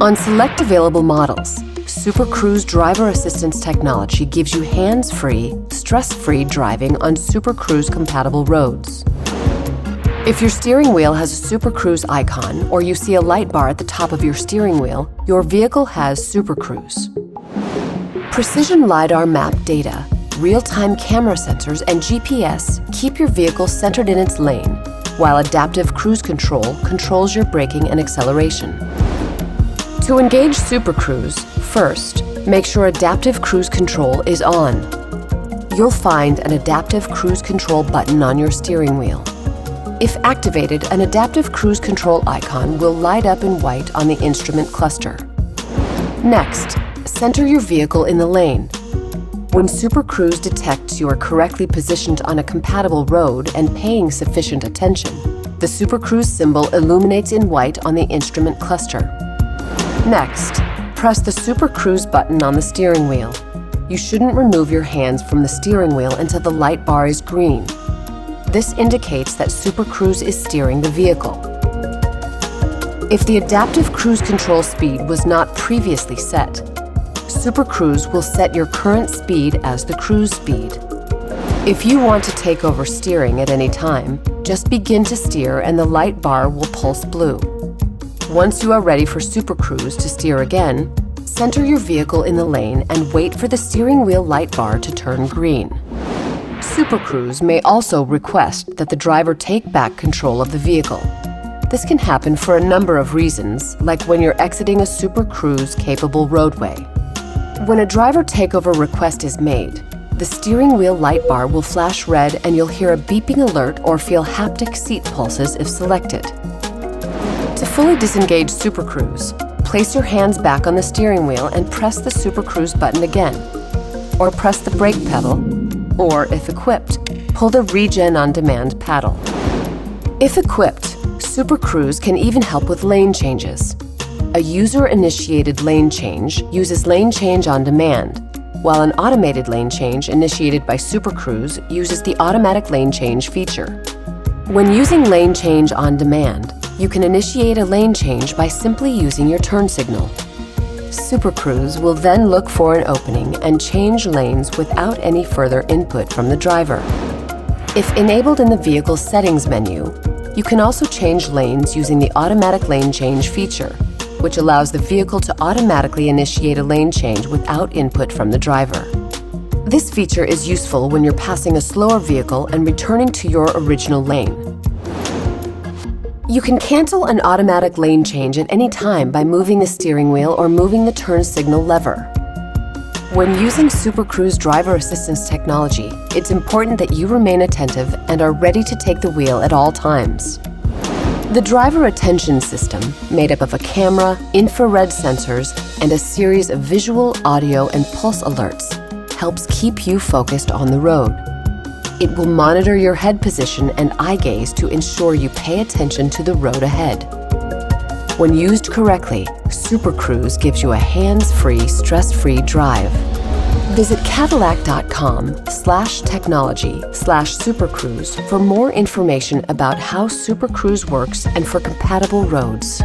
On select available models, Super Cruise driver assistance technology gives you hands-free, stress-free driving on Super Cruise compatible roads. If your steering wheel has a Super Cruise icon or you see a light bar at the top of your steering wheel, your vehicle has Super Cruise. Precision LiDAR map data, real-time camera sensors, and GPS keep your vehicle centered in its lane, while adaptive cruise control controls your braking and acceleration. To engage Super Cruise, first, make sure Adaptive Cruise Control is on. You'll find an Adaptive Cruise Control button on your steering wheel. If activated, an Adaptive Cruise Control icon will light up in white on the instrument cluster. Next, center your vehicle in the lane. When Super Cruise detects you are correctly positioned on a compatible road and paying sufficient attention, the Super Cruise symbol illuminates in white on the instrument cluster. Next, press the Super Cruise button on the steering wheel. You shouldn't remove your hands from the steering wheel until the light bar is green. This indicates that Super Cruise is steering the vehicle. If the Adaptive Cruise Control speed was not previously set, Super Cruise will set your current speed as the cruise speed. If you want to take over steering at any time, just begin to steer and the light bar will pulse blue. Once you are ready for Super Cruise to steer again, center your vehicle in the lane and wait for the steering wheel light bar to turn green. Super Cruise may also request that the driver take back control of the vehicle. This can happen for a number of reasons, like when you're exiting a Super Cruise capable roadway. When a driver takeover request is made, the steering wheel light bar will flash red and you'll hear a beeping alert or feel haptic seat pulses if selected. To fully disengage Super Cruise, place your hands back on the steering wheel and press the Super Cruise button again, or press the brake pedal, or if equipped, pull the Regen on Demand paddle. If equipped, Super Cruise can even help with lane changes. A user-initiated lane change uses lane change on demand, while an automated lane change initiated by Super Cruise uses the automatic lane change feature. When using lane change on demand, you can initiate a lane change by simply using your turn signal. Super Cruise will then look for an opening and change lanes without any further input from the driver. If enabled in the vehicle's settings menu, you can also change lanes using the automatic lane change feature, which allows the vehicle to automatically initiate a lane change without input from the driver. This feature is useful when you're passing a slower vehicle and returning to your original lane. You can cancel an automatic lane change at any time by moving the steering wheel or moving the turn signal lever. When using Super Cruise driver assistance technology, it's important that you remain attentive and are ready to take the wheel at all times. The driver attention system, made up of a camera, infrared sensors, and a series of visual, audio, and pulse alerts, helps keep you focused on the road. It will monitor your head position and eye gaze to ensure you pay attention to the road ahead. When used correctly, Super Cruise gives you a hands-free, stress-free drive. Visit Cadillac.com/technology/supercruise for more information about how Super Cruise works and for compatible roads.